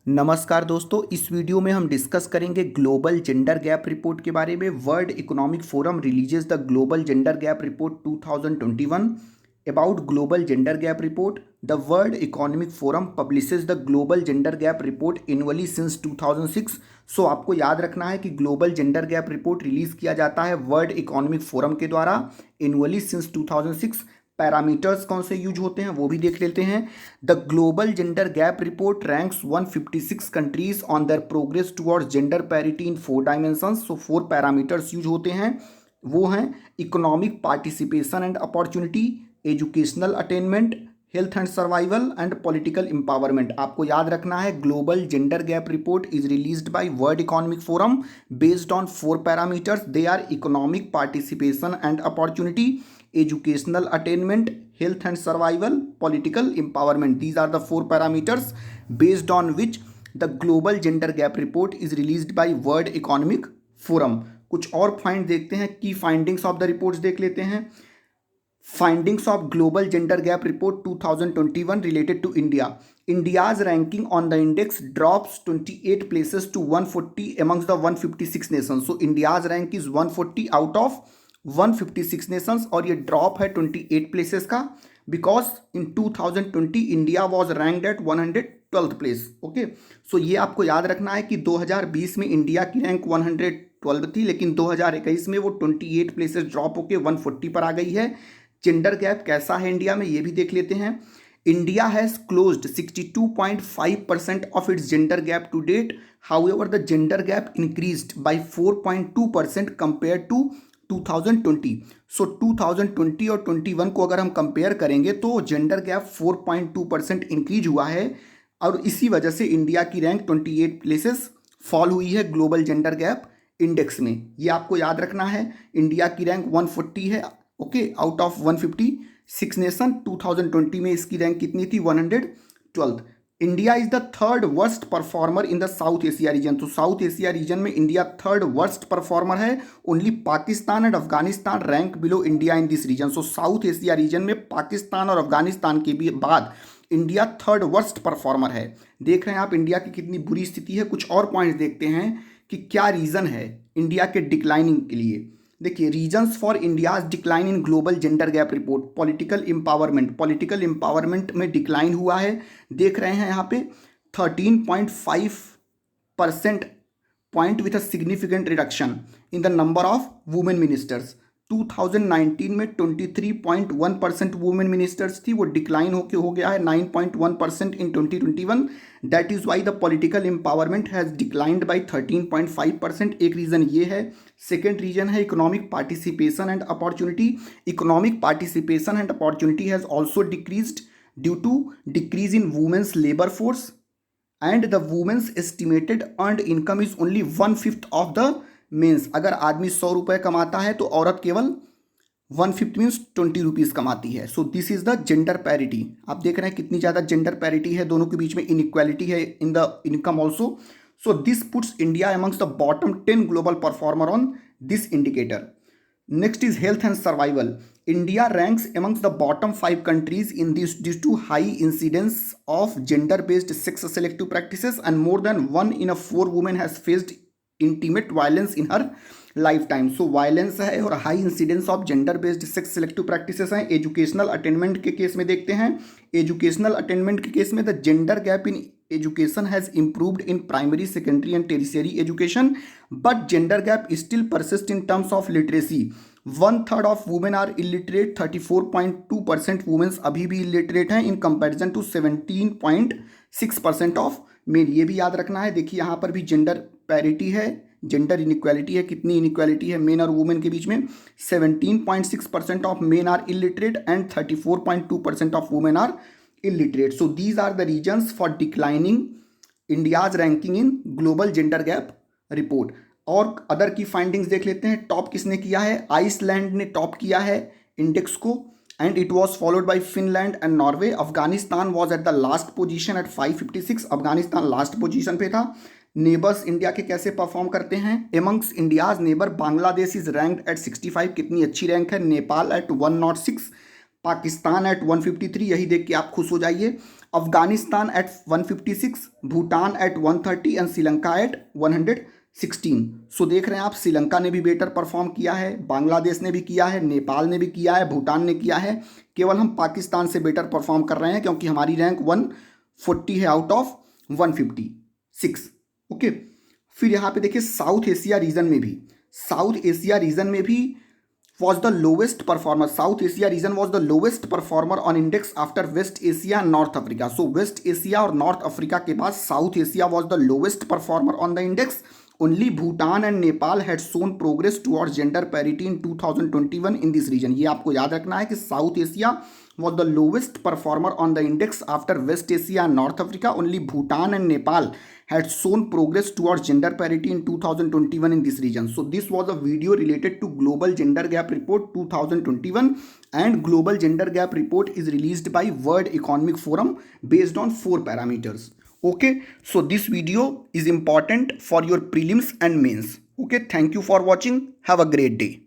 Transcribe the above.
नमस्कार दोस्तों, इस वीडियो में हम डिस्कस करेंगे ग्लोबल जेंडर गैप रिपोर्ट के बारे में। World Economic forum releases the global gender gap report 2021। About global gender gap report, the world Economic forum publishes the global gender gap report annually since 2006। सो आपको याद रखना है कि global gender gap report release किया जाता है world Economic forum के द्वारा एनुअली सिंस 2006। पैरामीटर्स कौन से यूज होते हैं वो भी देख लेते हैं। The global gender gap report ranks 156 countries on their progress towards gender parity in 4 dimensions. So 4 parameters use होते हैं, वो हैं economic participation and opportunity, educational attainment, health and survival and political empowerment. आपको याद रखना है global gender gap report is released by World Economic Forum based on 4 parameters. They are economic participation and opportunity, educational attainment, health and survival, political empowerment. These are the 4 parameters based on which the global gender gap report is released by World Economic Forum. कुछ और find देखते हैं, की findings of the reports देख लेते हैं। Findings of global gender gap report 2021 related to India. India's ranking on the index drops 28 places to 140 amongst the 156 nations. So India's rank is 140 out of 156 nations और ये drop है 28 places का, because in 2020 India was ranked at 112th place. Okay, so ये आपको याद रखना है कि 2020 में इंडिया की रैंक 112 थी, लेकिन 2021 में वो 28 प्लेसेस ड्रॉप होकर 140 पर आ गई है। जेंडर गैप कैसा है इंडिया में ये भी देख लेते हैं। India has closed 62.5% of its gender gap to date. However the gender gap increased by 4.2% compare to 2020। So 2020 और 21 को अगर हम कंपेयर करेंगे तो जेंडर गैप 4.2% इंक्रीज हुआ है, और इसी वजह से इंडिया की रैंक 28 प्लेसेस फॉल हुई है ग्लोबल जेंडर गैप इंडेक्स में। ये आपको याद रखना है। इंडिया की रैंक 140 है, ओके, आउट ऑफ 156 नेशन। 2020 में इसकी रैंक कितनी थी? 112th। India is the third worst performer in the South Asia region. तो साउथ एशिया रीजन में इंडिया थर्ड वर्स्ट परफॉर्मर है। Only Pakistan and Afghanistan rank below India in this region. So South Asia region में पाकिस्तान और अफगानिस्तान के भी बाद India third worst performer है। देख रहे हैं आप इंडिया की कितनी बुरी स्थिति है। कुछ और पॉइंट्स देखते हैं कि क्या रीज़न है इंडिया के डिक्लाइनिंग के लिए। देखिए, reasons for India's decline in global gender gap report. Political empowerment में डिक्लाइन हुआ है। देख रहे हैं यहाँ पे 13.5% point with a significant reduction in the number of women ministers. 2019 में 23.1% वुमेन मिनिस्टर्स थी, वो डिक्लाइन होके हो गया है 9.1% in 2021। That is why the political empowerment has declined by 13.5%। एक रीज़न ये है। सेकेंड रीजन है economic participation and opportunity. Economic participation and opportunity has also decreased due to decrease in women's labour force and the women's estimated earned income is only 1/5 of the men's. अगर आदमी 100 रुपये कमाता है तो औरत केवल 1/5 means 20 rupees कमाती है। So this is the gender parity. आप देख रहे हैं कितनी ज़्यादा जेंडर पैरिटी है, दोनों के बीच में इनइक्वालिटी है in the income also. So this puts India amongst the bottom 10 global performer on this indicator. Next is health and survival. India ranks amongst the bottom 5 countries in this due to high incidence of gender-based sex selective practices, and more than 1 in 4 women has faced intimate violence in her lifetime. So violence है और high incidence of gender based sex selective practices हैं। Educational attainment के case में देखते हैं। Educational attainment के case में the gender gap in education has improved in primary, secondary and tertiary education, but gender gap still persists in terms of literacy. 1/3 of women are illiterate. 34.2% women अभी भी illiterate हैं in comparison to 17.6% of men. ये भी याद रखना है। देखिए यहाँ पर भी जेंडर पैरिटी है, जेंडर इनइक्वालिटी है। कितनी इनइक्वालिटी है मेन और वुमेन के बीच में? 17.6% of men are illiterate and 34.2% of women are illiterate. So these are the reasons for declining India's ranking in global gender gap report. और अदर की फाइंडिंग्स देख लेते हैं। टॉप किसने किया है? आइसलैंड ने टॉप किया है इंडेक्स को, and it was followed by Finland and Norway. Afghanistan was at the last position at 556। Afghanistan last position पे था। नेबर्स इंडिया के कैसे परफॉर्म करते हैं? Amongst India's neighbour Bangladesh is ranked at 65। कितनी अच्छी रैंक है। Nepal at 106, Pakistan at 153। यही देख के आप खुश हो जाइए। Afghanistan at 156, Bhutan at 130 and Sri Lanka at 116. सो देख रहे हैं आप, श्रीलंका ने भी बेटर परफॉर्म किया है, बांग्लादेश ने भी किया है, नेपाल ने भी किया है, भूटान ने किया है। केवल हम पाकिस्तान से बेटर परफॉर्म कर रहे हैं क्योंकि हमारी रैंक 140 है आउट ऑफ 156। ओके, फिर यहाँ पे देखिए साउथ एशिया रीजन में भी was the lowest performer. South Asia region was the lowest performer on index after West Asia and North Africa. So West Asia और North Africa के बाद South Asia was the lowest performer on the index. Only Bhutan and Nepal had shown progress towards gender parity in 2021 in this region. ये आपको याद रखना है कि South Asia was the lowest performer on the index after West Asia and North Africa. Only Bhutan and Nepal had shown progress towards gender parity in 2021 in this region. So this was a video related to Global Gender Gap Report 2021, and Global Gender Gap Report is released by World Economic Forum based on 4 parameters. Okay, so this video is important for your prelims and mains. Okay, thank you for watching. Have a great day.